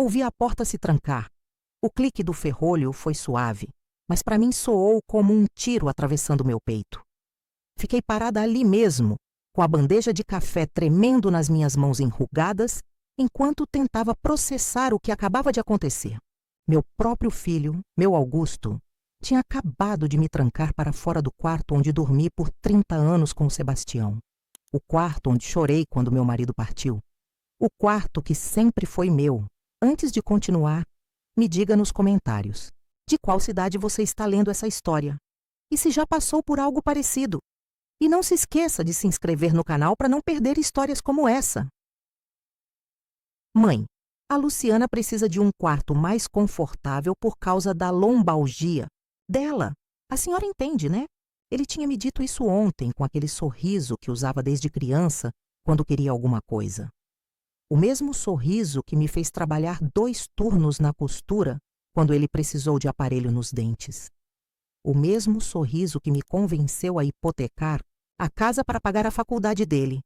Ouvi a porta se trancar. O clique do ferrolho foi suave, mas para mim soou como um tiro atravessando meu peito. Fiquei parada ali mesmo, com a bandeja de café tremendo nas minhas mãos enrugadas, enquanto tentava processar o que acabava de acontecer. Meu próprio filho, meu Augusto, tinha acabado de me trancar para fora do quarto onde dormi por 30 anos com o Sebastião. O quarto onde chorei quando meu marido partiu. O quarto que sempre foi meu. Antes de continuar, me diga nos comentários de qual cidade você está lendo essa história e se já passou por algo parecido. E não se esqueça de se inscrever no canal para não perder histórias como essa. Mãe, a Luciana precisa de um quarto mais confortável por causa da lombalgia dela. A senhora entende, né? Ele tinha me dito isso ontem com aquele sorriso que usava desde criança quando queria alguma coisa. O mesmo sorriso que me fez trabalhar 2 turnos na costura quando ele precisou de aparelho nos dentes. O mesmo sorriso que me convenceu a hipotecar a casa para pagar a faculdade dele.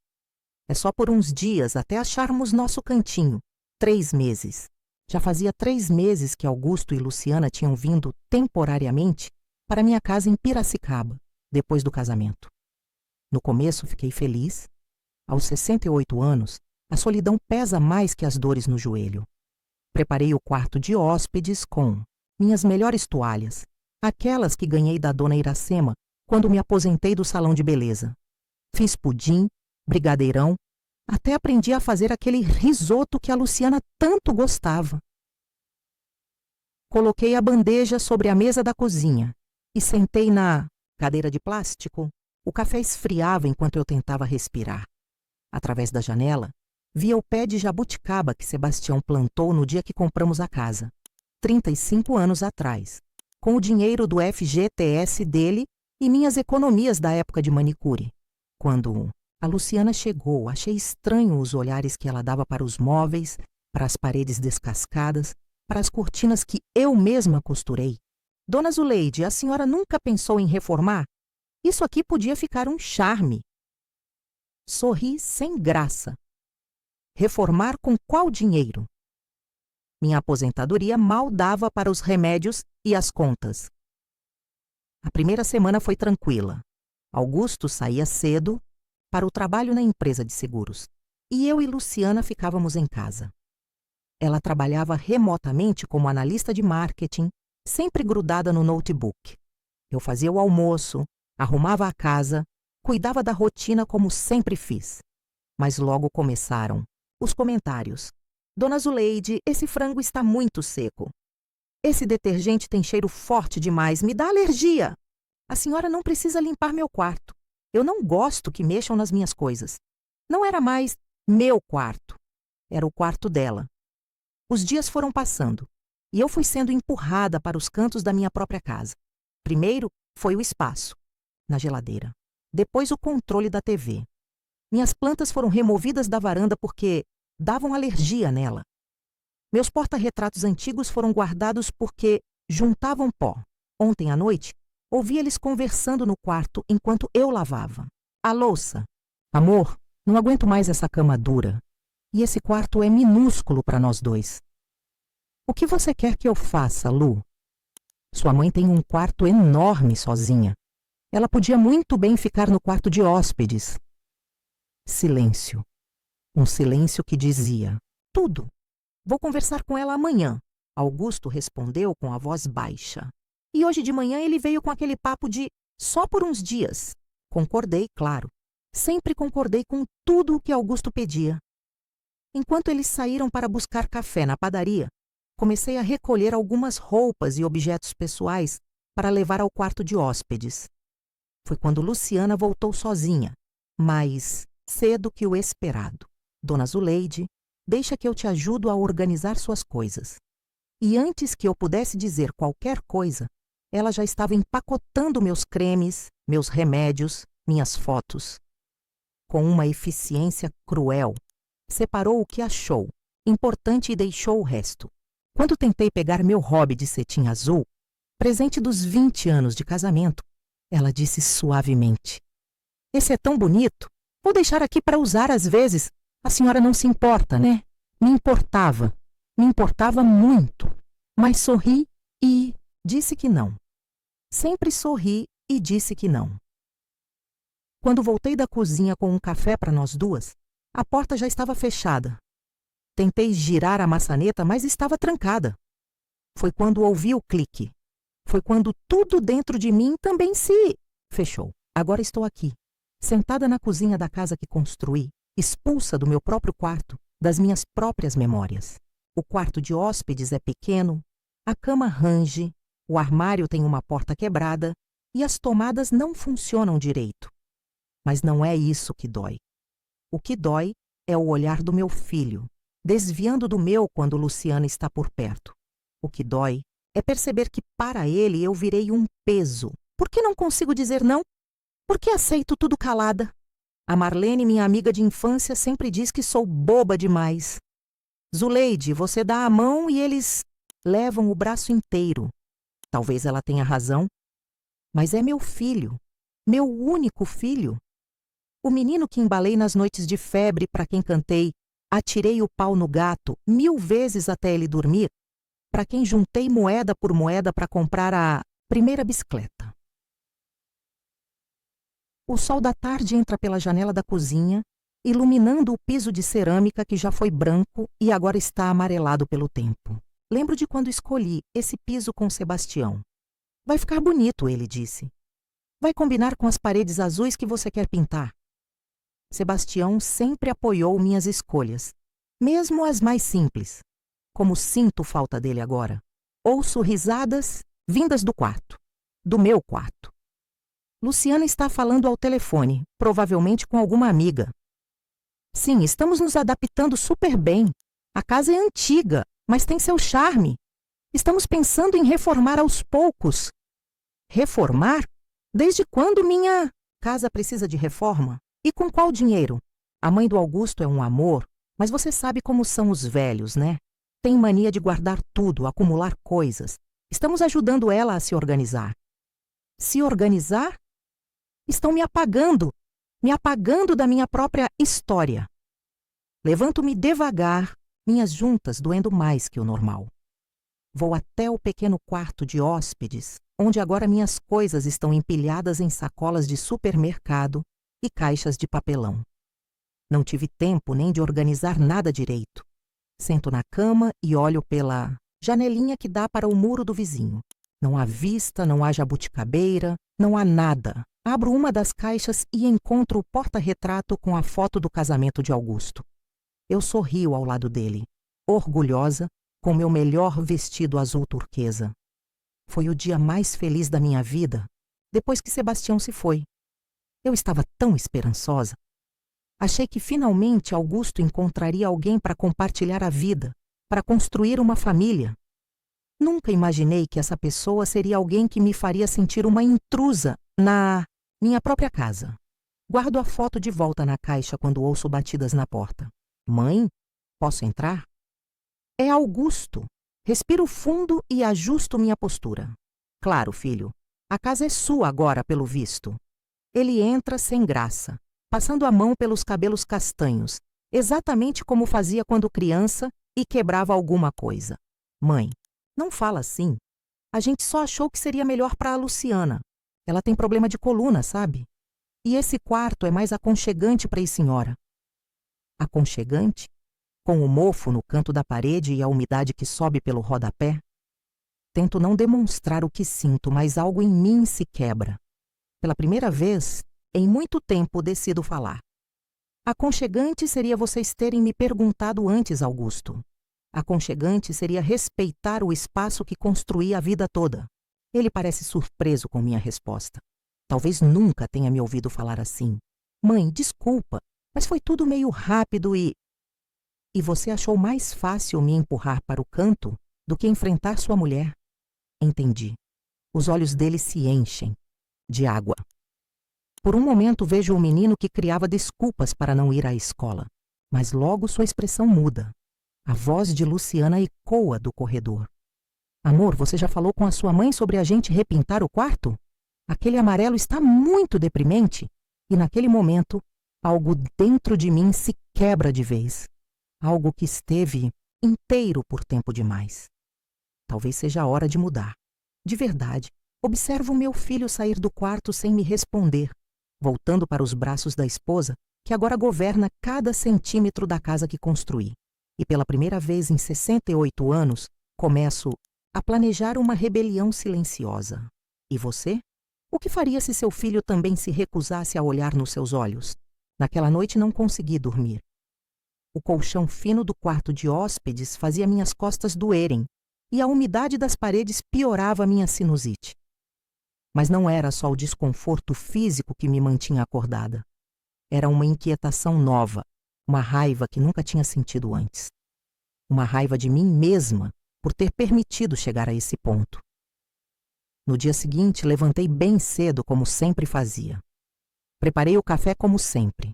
É só por uns dias até acharmos nosso cantinho. 3 meses. Já fazia 3 meses que Augusto e Luciana tinham vindo temporariamente para minha casa em Piracicaba, depois do casamento. No começo fiquei feliz. Aos 68 anos, a solidão pesa mais que as dores no joelho. Preparei o quarto de hóspedes com minhas melhores toalhas, aquelas que ganhei da dona Iracema quando me aposentei do salão de beleza. Fiz pudim, brigadeirão, até aprendi a fazer aquele risoto que a Luciana tanto gostava. Coloquei a bandeja sobre a mesa da cozinha e sentei na cadeira de plástico. O café esfriava enquanto eu tentava respirar. Através da janela, via o pé de jabuticaba que Sebastião plantou no dia que compramos a casa, 35 anos atrás, com o dinheiro do FGTS dele e minhas economias da época de manicure. Quando a Luciana chegou, achei estranho os olhares que ela dava para os móveis, para as paredes descascadas, para as cortinas que eu mesma costurei. Dona Zuleide, a senhora nunca pensou em reformar? Isso aqui podia ficar um charme. Sorri sem graça. Reformar com qual dinheiro? Minha aposentadoria mal dava para os remédios e as contas. A primeira semana foi tranquila. Augusto saía cedo para o trabalho na empresa de seguros e eu e Luciana ficávamos em casa. Ela trabalhava remotamente como analista de marketing, sempre grudada no notebook. Eu fazia o almoço, arrumava a casa, cuidava da rotina como sempre fiz. Mas logo começaram os comentários. Dona Zuleide, esse frango está muito seco. Esse detergente tem cheiro forte demais, me dá alergia. A senhora não precisa limpar meu quarto. Eu não gosto que mexam nas minhas coisas. Não era mais meu quarto, era o quarto dela. Os dias foram passando e eu fui sendo empurrada para os cantos da minha própria casa. Primeiro foi o espaço, na geladeira. Depois o controle da TV. Minhas plantas foram removidas da varanda porque davam alergia nela. Meus porta-retratos antigos foram guardados porque juntavam pó. Ontem à noite, ouvi eles conversando no quarto enquanto eu lavava. A louça. Amor, não aguento mais essa cama dura. E esse quarto é minúsculo para nós dois. O que você quer que eu faça, Lu? Sua mãe tem um quarto enorme sozinha. Ela podia muito bem ficar no quarto de hóspedes. Silêncio. Um silêncio que dizia: tudo. Vou conversar com ela amanhã. Augusto respondeu com a voz baixa. E hoje de manhã ele veio com aquele papo de só por uns dias. Concordei, claro. Sempre concordei com tudo o que Augusto pedia. Enquanto eles saíram para buscar café na padaria, comecei a recolher algumas roupas e objetos pessoais para levar ao quarto de hóspedes. Foi quando Luciana voltou sozinha, mais cedo que o esperado. Dona Zuleide, deixa que eu te ajudo a organizar suas coisas. E antes que eu pudesse dizer qualquer coisa, ela já estava empacotando meus cremes, meus remédios, minhas fotos. Com uma eficiência cruel, separou o que achou importante e deixou o resto. Quando tentei pegar meu hobby de cetim azul, presente dos 20 anos de casamento, ela disse suavemente: esse é tão bonito, vou deixar aqui para usar às vezes. A senhora não se importa, né? Me importava. Me importava muito, mas sorri e disse que não. Sempre sorri e disse que não. Quando voltei da cozinha com um café para nós duas, a porta já estava fechada. Tentei girar a maçaneta, mas estava trancada. Foi quando ouvi o clique. Foi quando tudo dentro de mim também se fechou. Agora estou aqui, sentada na cozinha da casa que construí, expulsa do meu próprio quarto, das minhas próprias memórias. O quarto de hóspedes é pequeno, a cama range, o armário tem uma porta quebrada e as tomadas não funcionam direito. Mas não é isso que dói. O que dói é o olhar do meu filho, desviando do meu quando Luciana está por perto. O que dói é perceber que para ele eu virei um peso. Por que não consigo dizer não? Por que aceito tudo calada? A Marlene, minha amiga de infância, sempre diz que sou boba demais. Zuleide, você dá a mão e eles levam o braço inteiro. Talvez ela tenha razão, mas é meu filho, meu único filho. O menino que embalei nas noites de febre para quem cantei Atirei o pau no gato 1000 vezes até ele dormir, para quem juntei moeda por moeda para comprar a primeira bicicleta. O sol da tarde entra pela janela da cozinha, iluminando o piso de cerâmica que já foi branco e agora está amarelado pelo tempo. Lembro de quando escolhi esse piso com Sebastião. Vai ficar bonito, ele disse. Vai combinar com as paredes azuis que você quer pintar. Sebastião sempre apoiou minhas escolhas, mesmo as mais simples. Como sinto falta dele agora. Ouço risadas vindas do quarto, do meu quarto. Luciana está falando ao telefone, provavelmente com alguma amiga. Sim, estamos nos adaptando super bem. A casa é antiga, mas tem seu charme. Estamos pensando em reformar aos poucos. Reformar? Desde quando minha casa precisa de reforma? E com qual dinheiro? A mãe do Augusto é um amor, mas você sabe como são os velhos, né? Tem mania de guardar tudo, acumular coisas. Estamos ajudando ela a se organizar. Se organizar? Estão me apagando da minha própria história. Levanto-me devagar, minhas juntas doendo mais que o normal. Vou até o pequeno quarto de hóspedes, onde agora minhas coisas estão empilhadas em sacolas de supermercado e caixas de papelão. Não tive tempo nem de organizar nada direito. Sento na cama e olho pela janelinha que dá para o muro do vizinho. Não há vista, não há jabuticabeira, não há nada. Abro uma das caixas e encontro o porta-retrato com a foto do casamento de Augusto. Eu sorrio ao lado dele, orgulhosa, com meu melhor vestido azul turquesa. Foi o dia mais feliz da minha vida, depois que Sebastião se foi. Eu estava tão esperançosa. Achei que finalmente Augusto encontraria alguém para compartilhar a vida, para construir uma família. Nunca imaginei que essa pessoa seria alguém que me faria sentir uma intrusa na minha própria casa. Guardo a foto de volta na caixa quando ouço batidas na porta. Mãe, posso entrar? É Augusto. Respiro fundo e ajusto minha postura. Claro, filho. A casa é sua agora, pelo visto. Ele entra sem graça, passando a mão pelos cabelos castanhos, exatamente como fazia quando criança e quebrava alguma coisa. Mãe, não fala assim. A gente só achou que seria melhor para a Luciana. Ela tem problema de coluna, sabe? E esse quarto é mais aconchegante para a senhora. Aconchegante? Com o mofo no canto da parede e a umidade que sobe pelo rodapé? Tento não demonstrar o que sinto, mas algo em mim se quebra. Pela primeira vez, em muito tempo, decido falar. Aconchegante seria vocês terem me perguntado antes, Augusto. Aconchegante seria respeitar o espaço que construí a vida toda. Ele parece surpreso com minha resposta. Talvez nunca tenha me ouvido falar assim. Mãe, desculpa, mas foi tudo meio rápido e você achou mais fácil me empurrar para o canto do que enfrentar sua mulher? Entendi. Os olhos dele se enchem de água. Por um momento vejo o menino que criava desculpas para não ir à escola, mas logo sua expressão muda. A voz de Luciana ecoa do corredor. Amor, você já falou com a sua mãe sobre a gente repintar o quarto? Aquele amarelo está muito deprimente. E naquele momento, algo dentro de mim se quebra de vez. Algo que esteve inteiro por tempo demais. Talvez seja a hora de mudar. De verdade, observo meu filho sair do quarto sem me responder, voltando para os braços da esposa, que agora governa cada centímetro da casa que construí. E pela primeira vez em 68 anos, começo a planejar uma rebelião silenciosa. E você? O que faria se seu filho também se recusasse a olhar nos seus olhos? Naquela noite não consegui dormir. O colchão fino do quarto de hóspedes fazia minhas costas doerem, e a umidade das paredes piorava minha sinusite. Mas não era só o desconforto físico que me mantinha acordada. Era uma inquietação nova, uma raiva que nunca tinha sentido antes. Uma raiva de mim mesma por ter permitido chegar a esse ponto. No dia seguinte, levantei bem cedo, como sempre fazia. Preparei o café como sempre.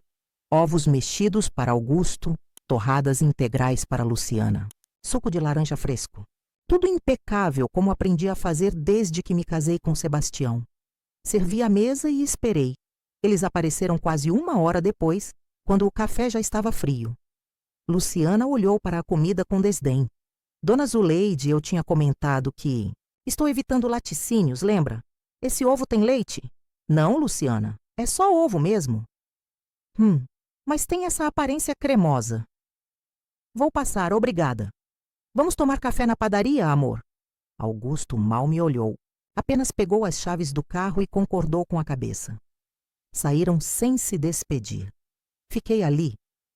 Ovos mexidos para Augusto, torradas integrais para Luciana, suco de laranja fresco. Tudo impecável, como aprendi a fazer desde que me casei com Sebastião. Servi a mesa e esperei. Eles apareceram quase 1 hora depois, quando o café já estava frio. Luciana olhou para a comida com desdém. Dona Zuleide, eu tinha comentado que... Estou evitando laticínios, lembra? Esse ovo tem leite? Não, Luciana. É só ovo mesmo. Mas tem essa aparência cremosa. Vou passar, obrigada. Vamos tomar café na padaria, amor? Augusto mal me olhou. Apenas pegou as chaves do carro e concordou com a cabeça. Saíram sem se despedir. Fiquei ali,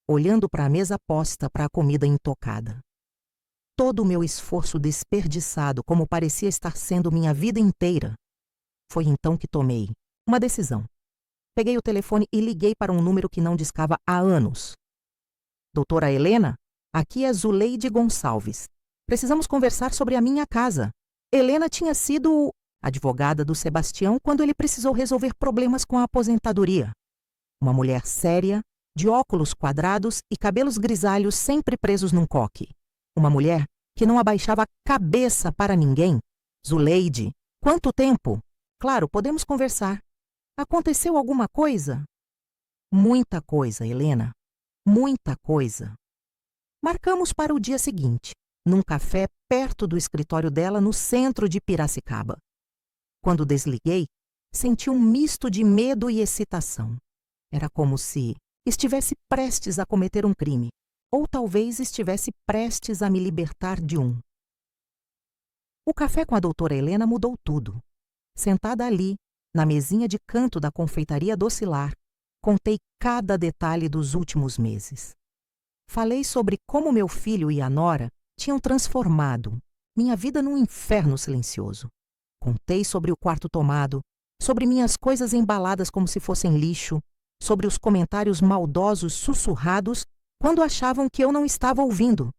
olhando para a mesa posta para a comida intocada. Todo o meu esforço desperdiçado, como parecia estar sendo minha vida inteira. Foi então que tomei uma decisão. Peguei o telefone e liguei para um número que não discava há anos. Doutora Helena, aqui é Zuleide Gonçalves. Precisamos conversar sobre a minha casa. Helena tinha sido advogada do Sebastião quando ele precisou resolver problemas com a aposentadoria. Uma mulher séria, de óculos quadrados e cabelos grisalhos sempre presos num coque. Uma mulher que não abaixava a cabeça para ninguém. Zuleide, quanto tempo? Claro, podemos conversar. Aconteceu alguma coisa? Muita coisa, Helena. Muita coisa. Marcamos para o dia seguinte, num café perto do escritório dela no centro de Piracicaba. Quando desliguei, senti um misto de medo e excitação. Era como se estivesse prestes a cometer um crime, ou talvez estivesse prestes a me libertar de um. O café com a doutora Helena mudou tudo. Sentada ali, na mesinha de canto da confeitaria Docilar, contei cada detalhe dos últimos meses. Falei sobre como meu filho e a nora tinham transformado minha vida num inferno silencioso. Contei sobre o quarto tomado, sobre minhas coisas embaladas como se fossem lixo, sobre os comentários maldosos sussurrados quando achavam que eu não estava ouvindo.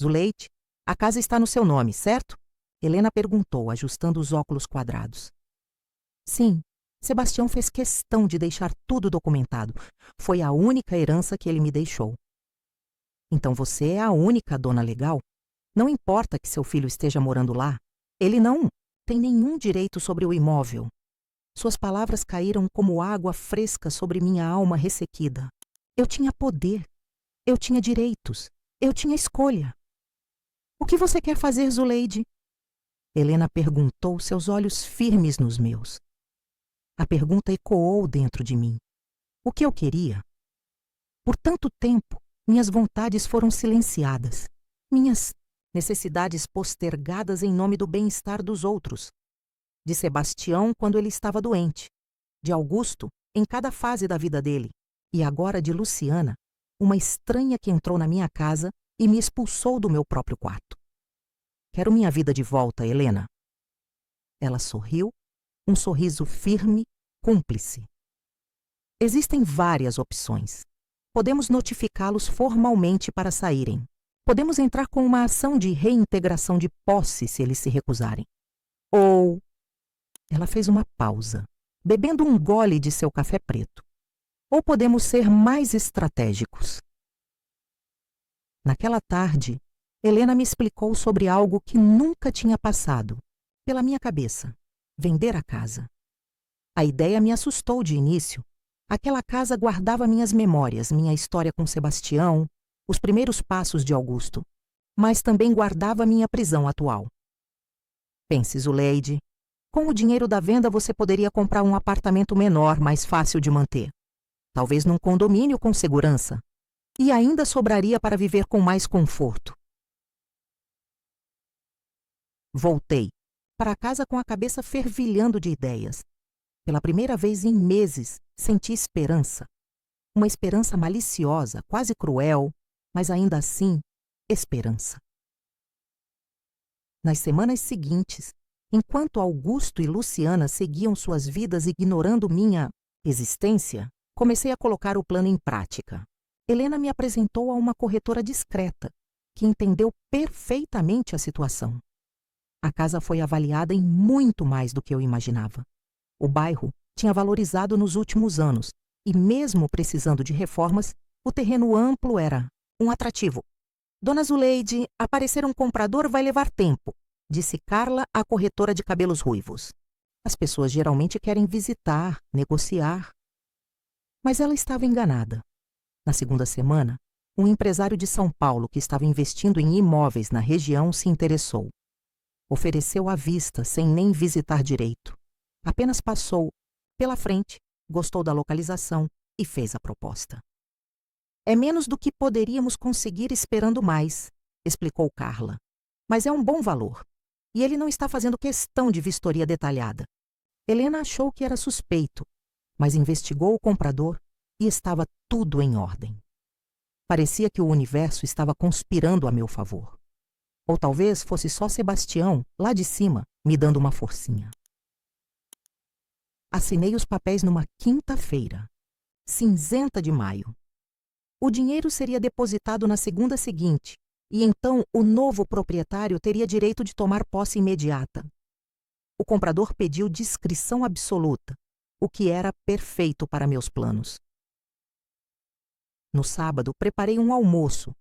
Zuleide, a casa está no seu nome, certo? Helena perguntou, ajustando os óculos quadrados. Sim, Sebastião fez questão de deixar tudo documentado. Foi a única herança que ele me deixou. Então você é a única dona legal? Não importa que seu filho esteja morando lá. Ele não tem nenhum direito sobre o imóvel. Suas palavras caíram como água fresca sobre minha alma ressequida. Eu tinha poder. Eu tinha direitos. Eu tinha escolha. O que você quer fazer, Zuleide? Helena perguntou, seus olhos firmes nos meus. A pergunta ecoou dentro de mim. O que eu queria? Por tanto tempo, minhas vontades foram silenciadas. Minhas necessidades postergadas em nome do bem-estar dos outros. De Sebastião quando ele estava doente. De Augusto em cada fase da vida dele. E agora de Luciana, uma estranha que entrou na minha casa e me expulsou do meu próprio quarto. Quero minha vida de volta, Helena. Ela sorriu, um sorriso firme, cúmplice. Existem várias opções. Podemos notificá-los formalmente para saírem. Podemos entrar com uma ação de reintegração de posse se eles se recusarem. Ou... Ela fez uma pausa, bebendo um gole de seu café preto. Ou podemos ser mais estratégicos. Naquela tarde, Helena me explicou sobre algo que nunca tinha passado pela minha cabeça: vender a casa. A ideia me assustou de início. Aquela casa guardava minhas memórias, minha história com Sebastião, os primeiros passos de Augusto. mas também guardava minha prisão atual. Pense, Zuleide, com o dinheiro da venda você poderia comprar um apartamento menor, mais fácil de manter. Talvez num condomínio com segurança. E ainda sobraria para viver com mais conforto. Voltei para casa com a cabeça fervilhando de ideias. Pela primeira vez em meses, senti esperança. Uma esperança maliciosa, quase cruel, mas ainda assim, esperança. Nas semanas seguintes, enquanto Augusto e Luciana seguiam suas vidas ignorando minha existência, comecei a colocar o plano em prática. Helena me apresentou a uma corretora discreta, que entendeu perfeitamente a situação. A casa foi avaliada em muito mais do que eu imaginava. O bairro tinha valorizado nos últimos anos e, mesmo precisando de reformas, o terreno amplo era um atrativo. Dona Zuleide, aparecer um comprador vai levar tempo, disse Carla, a corretora de cabelos ruivos. As pessoas geralmente querem visitar, negociar. Mas ela estava enganada. Na segunda semana, um empresário de São Paulo que estava investindo em imóveis na região se interessou. Ofereceu à vista sem nem visitar direito. Apenas passou pela frente, gostou da localização e fez a proposta. É menos do que poderíamos conseguir esperando mais, explicou Carla. Mas é um bom valor. E ele não está fazendo questão de vistoria detalhada. Helena achou que era suspeito, mas investigou o comprador e estava tudo em ordem. Parecia que o universo estava conspirando a meu favor. Ou talvez fosse só Sebastião, lá de cima, me dando uma forcinha. Assinei os papéis numa quinta-feira, cinzenta de maio. O dinheiro seria depositado na segunda seguinte, e então o novo proprietário teria direito de tomar posse imediata. O comprador pediu discrição absoluta, o que era perfeito para meus planos. No sábado, preparei um almoço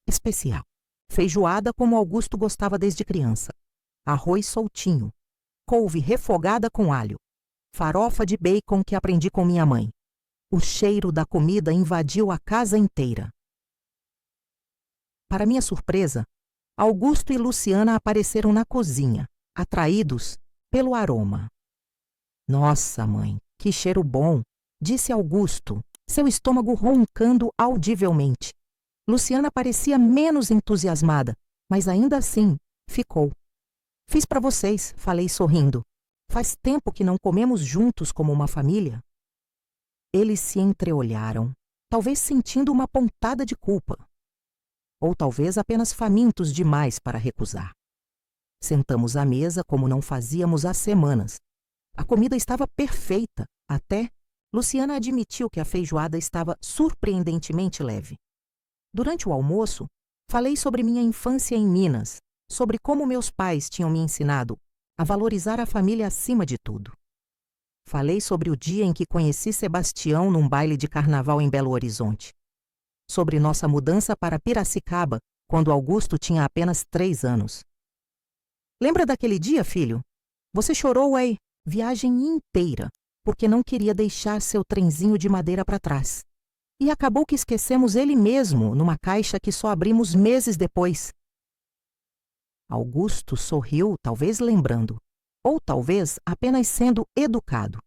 especial. Feijoada como Augusto gostava desde criança. Arroz soltinho. Couve refogada com alho. Farofa de bacon que aprendi com minha mãe. O cheiro da comida invadiu a casa inteira. Para minha surpresa, Augusto e Luciana apareceram na cozinha, atraídos pelo aroma. Nossa, mãe, que cheiro bom, disse Augusto, seu estômago roncando audivelmente. Luciana parecia menos entusiasmada, mas ainda assim ficou. Fiz para vocês, falei sorrindo. Faz tempo que não comemos juntos como uma família. Eles se entreolharam, talvez sentindo uma pontada de culpa. Ou talvez apenas famintos demais para recusar. Sentamos à mesa como não fazíamos há semanas. A comida estava perfeita, até Luciana admitiu que a feijoada estava surpreendentemente leve. Durante o almoço, falei sobre minha infância em Minas, sobre como meus pais tinham me ensinado a valorizar a família acima de tudo. Falei sobre o dia em que conheci Sebastião num baile de carnaval em Belo Horizonte. Sobre nossa mudança para Piracicaba, quando Augusto tinha apenas 3 anos. Lembra daquele dia, filho? Você chorou a viagem inteira, porque não queria deixar seu trenzinho de madeira para trás. E acabou que esquecemos ele mesmo numa caixa que só abrimos meses depois. Augusto sorriu, talvez lembrando, ou talvez apenas sendo educado.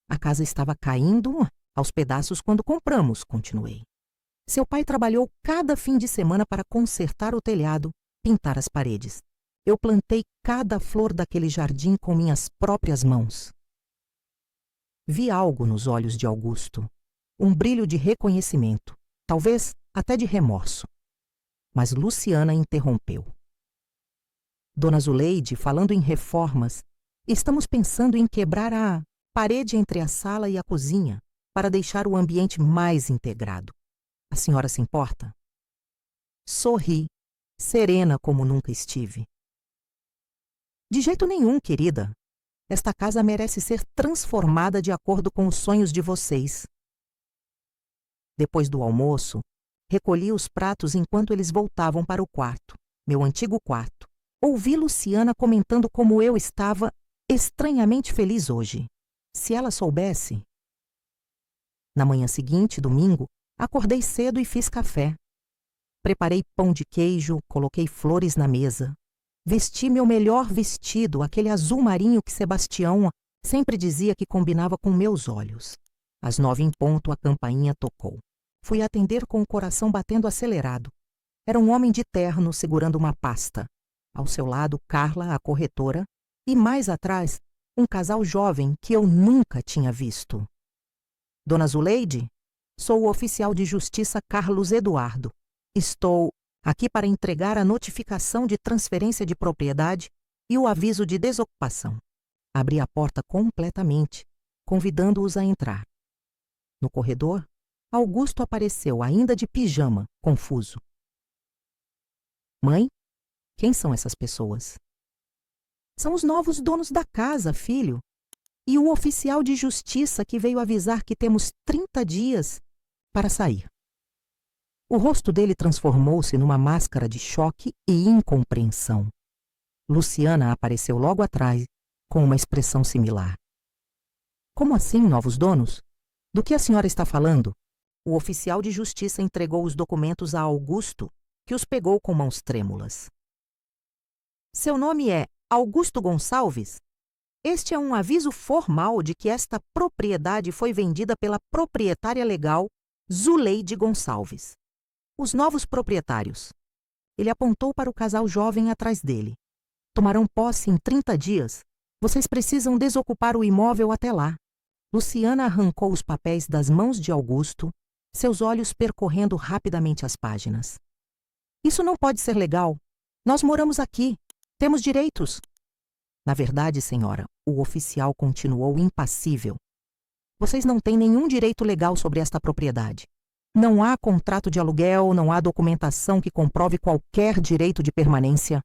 A casa estava caindo aos pedaços quando compramos, continuei. Seu pai trabalhou cada fim de semana para consertar o telhado, pintar as paredes. Eu plantei cada flor daquele jardim com minhas próprias mãos. Vi algo nos olhos de Augusto. Um brilho de reconhecimento, talvez até de remorso. Mas Luciana interrompeu. Dona Zuleide, falando em reformas, estamos pensando em quebrar a parede entre a sala e a cozinha para deixar o ambiente mais integrado. A senhora se importa? Sorri, serena como nunca estive. De jeito nenhum, querida. Esta casa merece ser transformada de acordo com os sonhos de vocês. Depois do almoço, recolhi os pratos enquanto eles voltavam para o quarto, meu antigo quarto. Ouvi Luciana comentando como eu estava estranhamente feliz hoje. Se ela soubesse... Na manhã seguinte, domingo, acordei cedo e fiz café. Preparei pão de queijo, coloquei flores na mesa. Vesti meu melhor vestido, aquele azul marinho que Sebastião sempre dizia que combinava com meus olhos. Às 9 em ponto, a campainha tocou. Fui atender com o coração batendo acelerado. Era um homem de terno segurando uma pasta. Ao seu lado, Carla, a corretora, e mais atrás, um casal jovem que eu nunca tinha visto. Dona Zuleide? Sou o oficial de justiça Carlos Eduardo. Estou aqui para entregar a notificação de transferência de propriedade e o aviso de desocupação. Abri a porta completamente, convidando-os a entrar. No corredor, Augusto apareceu, ainda de pijama, confuso. Mãe? Quem são essas pessoas? São os novos donos da casa, filho. E o oficial de justiça que veio avisar que temos 30 dias para sair. O rosto dele transformou-se numa máscara de choque e incompreensão. Luciana apareceu logo atrás, com uma expressão similar. Como assim, novos donos? Do que a senhora está falando? O oficial de justiça entregou os documentos a Augusto, que os pegou com mãos trêmulas. Seu nome é Augusto Gonçalves? Este é um aviso formal de que esta propriedade foi vendida pela proprietária legal Zuleide Gonçalves. Os novos proprietários. Ele apontou para o casal jovem atrás dele. Tomarão posse em 30 dias. Vocês precisam desocupar o imóvel até lá. Luciana arrancou os papéis das mãos de Augusto, seus olhos percorrendo rapidamente as páginas. Isso não pode ser legal. Nós moramos aqui. Temos direitos. Na verdade, senhora, o oficial continuou impassível. Vocês não têm nenhum direito legal sobre esta propriedade. Não há contrato de aluguel, não há documentação que comprove qualquer direito de permanência.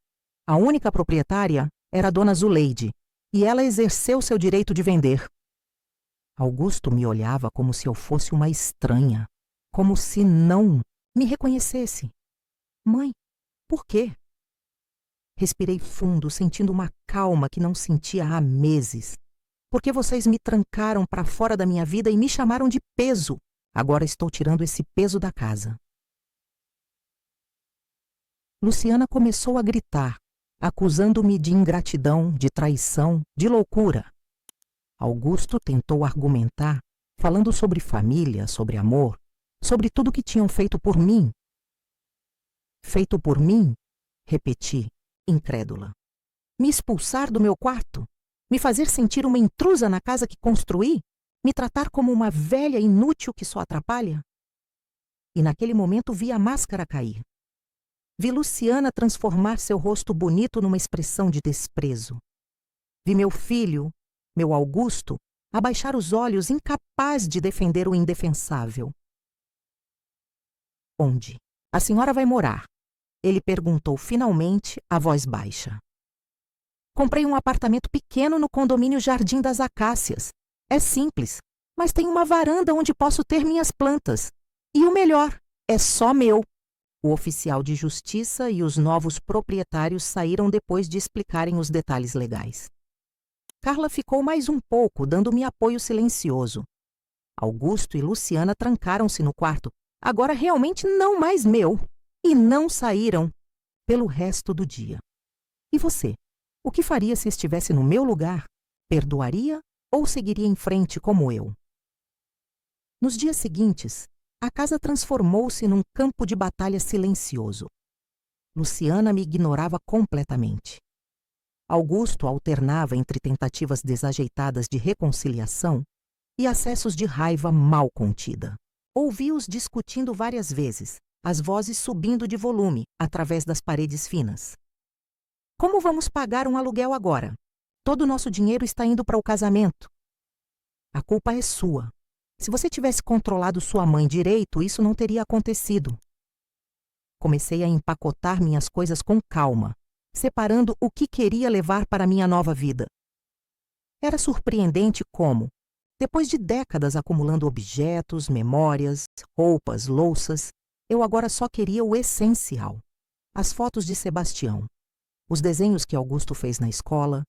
A única proprietária era a dona Zuleide, e ela exerceu seu direito de vender. Augusto me olhava como se eu fosse uma estranha, como se não me reconhecesse. Mãe, por quê? Respirei fundo, sentindo uma calma que não sentia há meses. Porque vocês me trancaram para fora da minha vida e me chamaram de peso. Agora estou tirando esse peso da casa. Luciana começou a gritar, acusando-me de ingratidão, de traição, de loucura. Augusto tentou argumentar, falando sobre família, sobre amor, sobre tudo que tinham feito por mim. Feito por mim? Repeti, incrédula. Me expulsar do meu quarto? Me fazer sentir uma intrusa na casa que construí? Me tratar como uma velha inútil que só atrapalha? E naquele momento vi a máscara cair. Vi Luciana transformar seu rosto bonito numa expressão de desprezo. Vi meu filho, meu Augusto, abaixar os olhos, incapaz de defender o indefensável. Onde? A senhora vai morar? Ele perguntou finalmente, a voz baixa. Comprei um apartamento pequeno no condomínio Jardim das Acácias. É simples, mas tem uma varanda onde posso ter minhas plantas. E o melhor, é só meu. O oficial de justiça e os novos proprietários saíram depois de explicarem os detalhes legais. Carla ficou mais um pouco, dando-me apoio silencioso. Augusto e Luciana trancaram-se no quarto, agora realmente não mais meu, e não saíram pelo resto do dia. E você? O que faria se estivesse no meu lugar? Perdoaria ou seguiria em frente como eu? Nos dias seguintes, a casa transformou-se num campo de batalha silencioso. Luciana me ignorava completamente. Augusto alternava entre tentativas desajeitadas de reconciliação e acessos de raiva mal contida. Ouvi-os discutindo várias vezes, as vozes subindo de volume através das paredes finas. Como vamos pagar um aluguel agora? Todo o nosso dinheiro está indo para o casamento. A culpa é sua. Se você tivesse controlado sua mãe direito, isso não teria acontecido. Comecei a empacotar minhas coisas com calma, separando o que queria levar para minha nova vida. Era surpreendente como, depois de décadas acumulando objetos, memórias, roupas, louças, eu agora só queria o essencial. As fotos de Sebastião, os desenhos que Augusto fez na escola,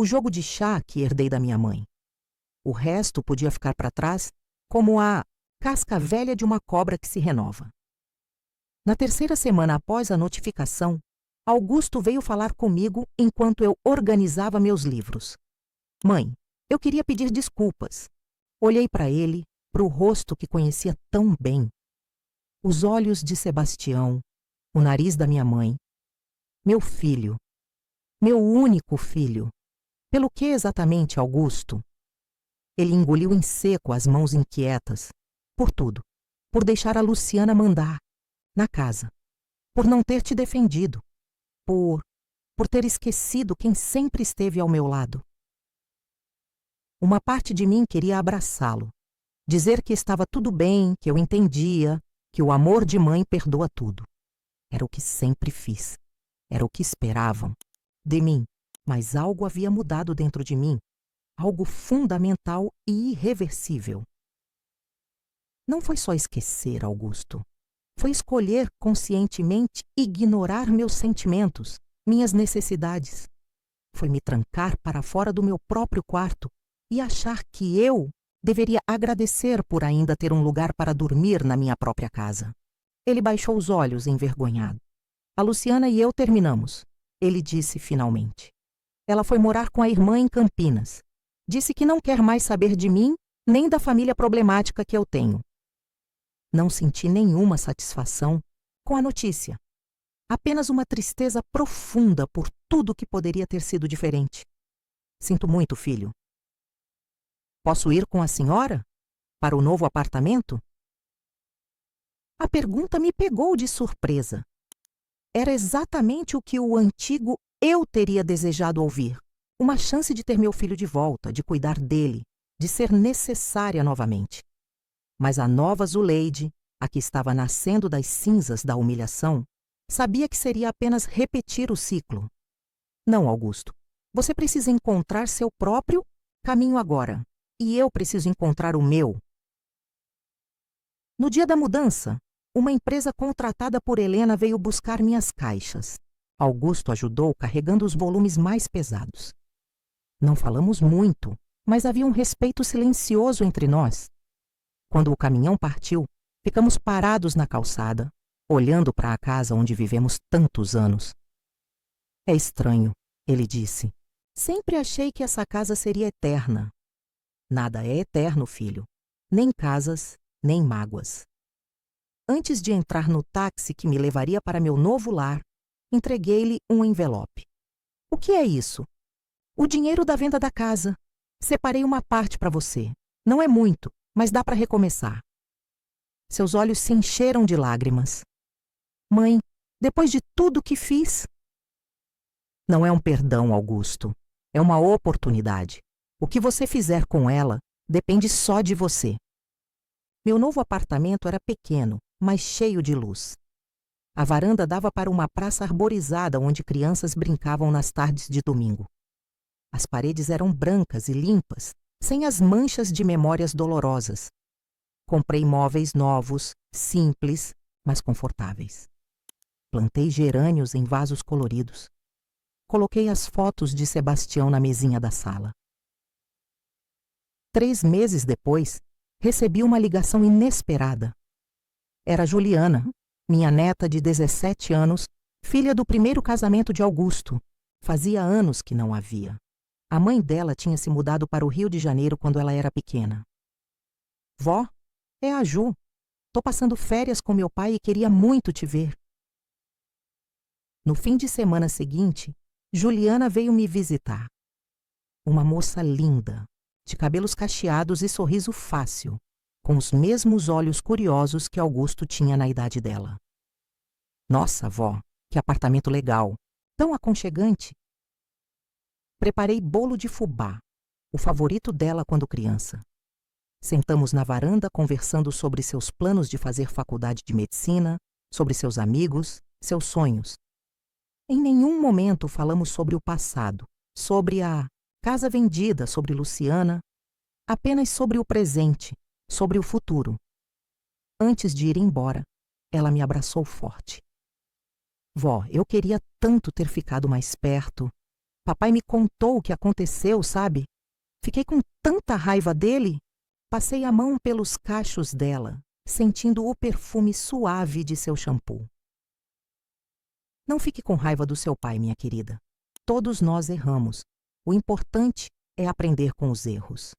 o jogo de chá que herdei da minha mãe. O resto podia ficar para trás como a casca velha de uma cobra que se renova. Na terceira semana após a notificação, Augusto veio falar comigo enquanto eu organizava meus livros. Mãe, eu queria pedir desculpas. Olhei para ele, para o rosto que conhecia tão bem. Os olhos de Sebastião, o nariz da minha mãe. Meu filho. Meu único filho. Pelo que exatamente, Augusto? Ele engoliu em seco as mãos inquietas. Por tudo. Por deixar a Luciana mandar. Na casa. Por não ter te defendido. Por ter esquecido quem sempre esteve ao meu lado. Uma parte de mim queria abraçá-lo. Dizer que estava tudo bem, que eu entendia, que o amor de mãe perdoa tudo. Era o que sempre fiz. Era o que esperavam de mim, mas algo havia mudado dentro de mim, algo fundamental e irreversível. Não foi só esquecer, Augusto. Foi escolher conscientemente ignorar meus sentimentos, minhas necessidades. Foi me trancar para fora do meu próprio quarto e achar que eu deveria agradecer por ainda ter um lugar para dormir na minha própria casa. Ele baixou os olhos, envergonhado. A Luciana e eu terminamos, ele disse finalmente. Ela foi morar com a irmã em Campinas. Disse que não quer mais saber de mim, nem da família problemática que eu tenho. Não senti nenhuma satisfação com a notícia. Apenas uma tristeza profunda por tudo que poderia ter sido diferente. Sinto muito, filho. Posso ir com a senhora? Para o novo apartamento? A pergunta me pegou de surpresa. Era exatamente o que o antigo eu teria desejado ouvir. Uma chance de ter meu filho de volta, de cuidar dele, de ser necessária novamente. Mas a nova Zuleide, a que estava nascendo das cinzas da humilhação, sabia que seria apenas repetir o ciclo. Não, Augusto. Você precisa encontrar seu próprio caminho agora. E eu preciso encontrar o meu. No dia da mudança, uma empresa contratada por Helena veio buscar minhas caixas. Augusto ajudou carregando os volumes mais pesados. Não falamos muito, mas havia um respeito silencioso entre nós. Quando o caminhão partiu, ficamos parados na calçada, olhando para a casa onde vivemos tantos anos. É estranho, ele disse. Sempre achei que essa casa seria eterna. Nada é eterno, filho. Nem casas, nem mágoas. Antes de entrar no táxi que me levaria para meu novo lar, entreguei-lhe um envelope. O que é isso? O dinheiro da venda da casa. Separei uma parte para você. Não é muito, mas dá para recomeçar. Seus olhos se encheram de lágrimas. Mãe, depois de tudo que fiz... Não é um perdão, Augusto. É uma oportunidade. O que você fizer com ela depende só de você. Meu novo apartamento era pequeno, mas cheio de luz. A varanda dava para uma praça arborizada onde crianças brincavam nas tardes de domingo. As paredes eram brancas e limpas, sem as manchas de memórias dolorosas. Comprei móveis novos, simples, mas confortáveis. Plantei gerânios em vasos coloridos. Coloquei as fotos de Sebastião na mesinha da sala. 3 meses depois, recebi uma ligação inesperada. Era Juliana, minha neta de 17 anos, filha do primeiro casamento de Augusto. Fazia anos que não a via. A mãe dela tinha se mudado para o Rio de Janeiro quando ela era pequena. Vó, é a Ju. Tô passando férias com meu pai e queria muito te ver. No fim de semana seguinte, Juliana veio me visitar. Uma moça linda, de cabelos cacheados e sorriso fácil, com os mesmos olhos curiosos que Augusto tinha na idade dela. Nossa, vó, que apartamento legal, tão aconchegante. Preparei bolo de fubá, o favorito dela quando criança. Sentamos na varanda conversando sobre seus planos de fazer faculdade de medicina, sobre seus amigos, seus sonhos. Em nenhum momento falamos sobre o passado, sobre a casa vendida, sobre Luciana, apenas sobre o presente, sobre o futuro. Antes de ir embora, ela me abraçou forte. Vó, eu queria tanto ter ficado mais perto. Papai me contou o que aconteceu, sabe? Fiquei com tanta raiva dele. Passei a mão pelos cachos dela, sentindo o perfume suave de seu shampoo. Não fique com raiva do seu pai, minha querida. Todos nós erramos. O importante é aprender com os erros.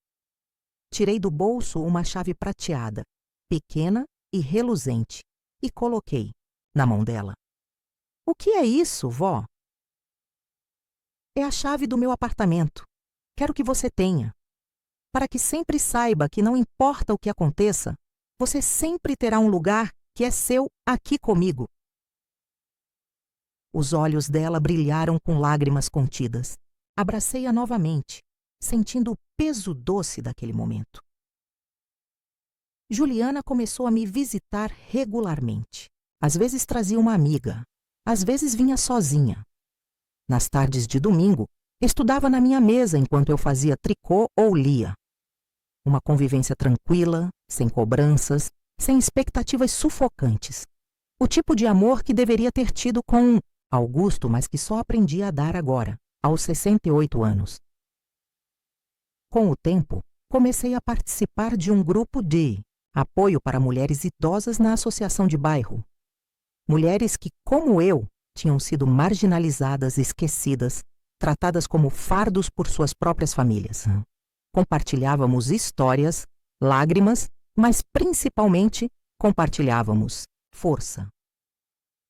Tirei do bolso uma chave prateada, pequena e reluzente, e coloquei na mão dela. O que é isso, vó? É a chave do meu apartamento. Quero que você tenha. Para que sempre saiba que não importa o que aconteça, você sempre terá um lugar que é seu aqui comigo. Os olhos dela brilharam com lágrimas contidas. Abracei-a novamente, sentindo o peso doce daquele momento. Juliana começou a me visitar regularmente. Às vezes trazia uma amiga, às vezes vinha sozinha. Nas tardes de domingo, estudava na minha mesa enquanto eu fazia tricô ou lia. Uma convivência tranquila, sem cobranças, sem expectativas sufocantes. O tipo de amor que deveria ter tido com Augusto, mas que só aprendi a dar agora, aos 68 anos. Com o tempo, comecei a participar de um grupo de apoio para mulheres idosas na associação de bairro. Mulheres que, como eu, tinham sido marginalizadas, esquecidas, tratadas como fardos por suas próprias famílias. Compartilhávamos histórias, lágrimas, mas principalmente compartilhávamos força.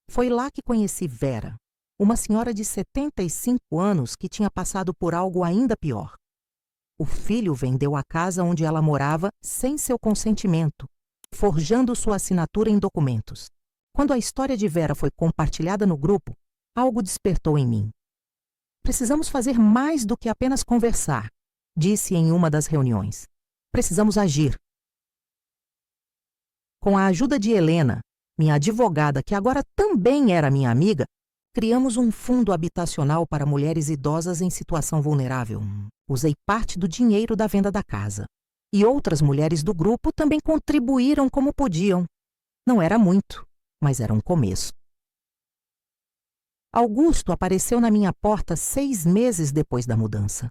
Foi lá que conheci Vera, uma senhora de 75 anos que tinha passado por algo ainda pior. O filho vendeu a casa onde ela morava sem seu consentimento, forjando sua assinatura em documentos. Quando a história de Vera foi compartilhada no grupo, algo despertou em mim. Precisamos fazer mais do que apenas conversar, disse em uma das reuniões. Precisamos agir. Com a ajuda de Helena, minha advogada, que agora também era minha amiga, criamos um fundo habitacional para mulheres idosas em situação vulnerável. Usei parte do dinheiro da venda da casa. E outras mulheres do grupo também contribuíram como podiam. Não era muito, mas era um começo. Augusto apareceu na minha porta 6 meses depois da mudança.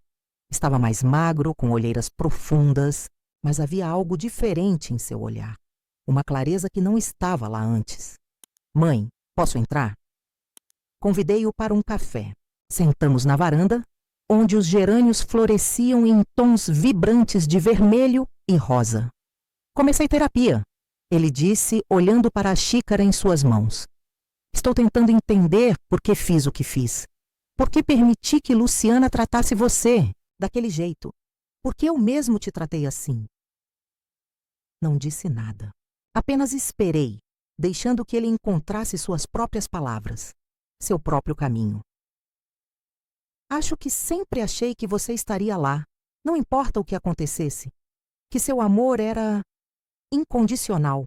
Estava mais magro, com olheiras profundas, mas havia algo diferente em seu olhar. Uma clareza que não estava lá antes. Mãe, posso entrar? Convidei-o para um café. Sentamos na varanda, onde os gerânios floresciam em tons vibrantes de vermelho e rosa. Comecei terapia, ele disse, olhando para a xícara em suas mãos. Estou tentando entender por que fiz o que fiz. Por que permiti que Luciana tratasse você daquele jeito? Por que eu mesmo te tratei assim? Não disse nada. Apenas esperei, deixando que ele encontrasse suas próprias palavras, seu próprio caminho. Acho que sempre achei que você estaria lá, não importa o que acontecesse, que seu amor era incondicional,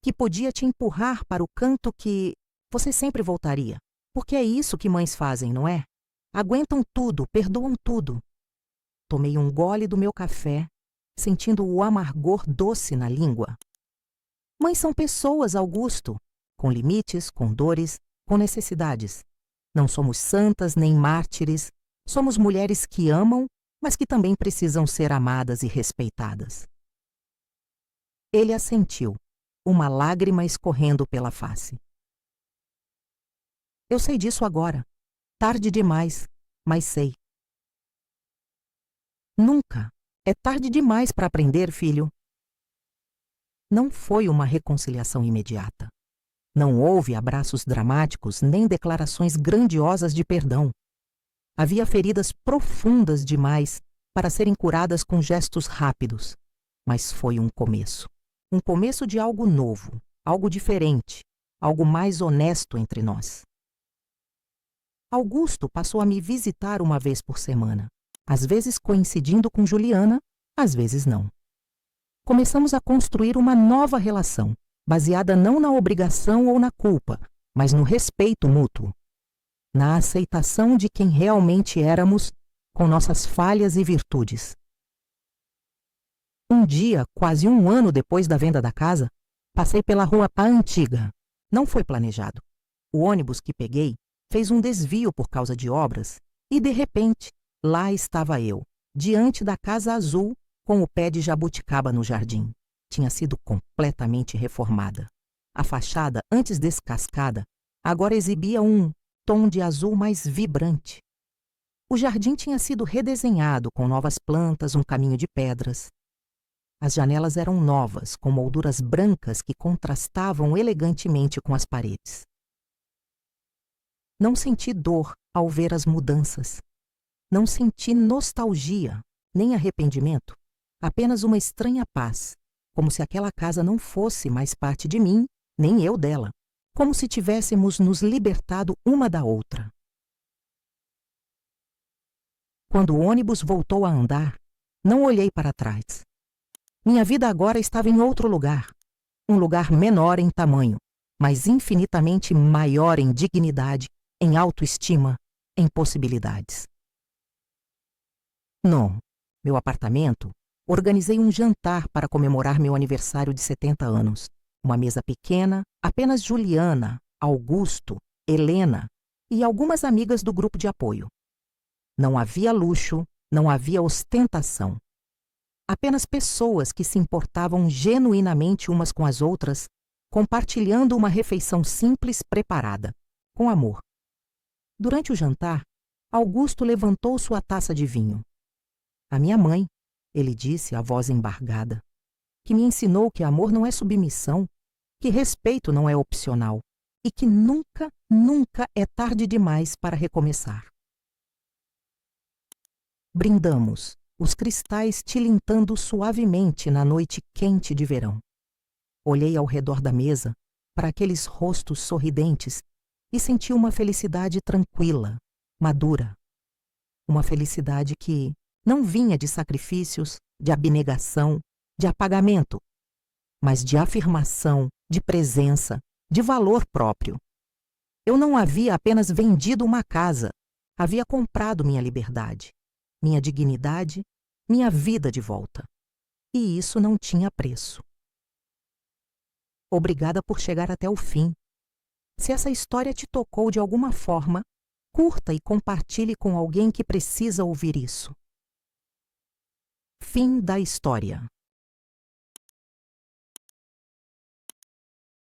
que podia te empurrar para o canto que você sempre voltaria. Porque é isso que mães fazem, não é? Aguentam tudo, perdoam tudo. Tomei um gole do meu café, sentindo o amargor doce na língua. Mães são pessoas, Augusto, com limites, com dores, com necessidades. Não somos santas nem mártires, somos mulheres que amam, mas que também precisam ser amadas e respeitadas. Ele assentiu, uma lágrima escorrendo pela face. Eu sei disso agora. Tarde demais, mas sei. Nunca. É tarde demais para aprender, filho. Não foi uma reconciliação imediata. Não houve abraços dramáticos nem declarações grandiosas de perdão. Havia feridas profundas demais para serem curadas com gestos rápidos. Mas foi um começo. Um começo de algo novo, algo diferente, algo mais honesto entre nós. Augusto passou a me visitar uma vez por semana, às vezes coincidindo com Juliana, às vezes não. Começamos a construir uma nova relação, baseada não na obrigação ou na culpa, mas no respeito mútuo, na aceitação de quem realmente éramos, com nossas falhas e virtudes. Um dia, quase 1 ano depois da venda da casa, passei pela rua Pá Antiga. Não foi planejado. O ônibus que peguei fez um desvio por causa de obras e, de repente, lá estava eu, diante da Casa Azul, com o pé de jabuticaba no jardim. Tinha sido completamente reformada. A fachada, antes descascada, agora exibia um tom de azul mais vibrante. O jardim tinha sido redesenhado com novas plantas, um caminho de pedras. As janelas eram novas, com molduras brancas que contrastavam elegantemente com as paredes. Não senti dor ao ver as mudanças. Não senti nostalgia, nem arrependimento, apenas uma estranha paz, como se aquela casa não fosse mais parte de mim, nem eu dela, como se tivéssemos nos libertado uma da outra. Quando o ônibus voltou a andar, não olhei para trás. Minha vida agora estava em outro lugar, um lugar menor em tamanho, mas infinitamente maior em dignidade, em autoestima, em possibilidades. No meu apartamento, organizei um jantar para comemorar meu aniversário de 70 anos. Uma mesa pequena, apenas Juliana, Augusto, Helena e algumas amigas do grupo de apoio. Não havia luxo, não havia ostentação. Apenas pessoas que se importavam genuinamente umas com as outras, compartilhando uma refeição simples preparada, com amor. Durante o jantar, Augusto levantou sua taça de vinho. A minha mãe, ele disse, a voz embargada, que me ensinou que amor não é submissão, que respeito não é opcional e que nunca, nunca é tarde demais para recomeçar. Brindamos, os cristais tilintando suavemente na noite quente de verão. Olhei ao redor da mesa para aqueles rostos sorridentes e senti uma felicidade tranquila, madura. Uma felicidade que não vinha de sacrifícios, de abnegação, de apagamento, mas de afirmação, de presença, de valor próprio. Eu não havia apenas vendido uma casa, havia comprado minha liberdade, minha dignidade, minha vida de volta. E isso não tinha preço. Obrigada por chegar até o fim. Se essa história te tocou de alguma forma, curta e compartilhe com alguém que precisa ouvir isso. Fim da história.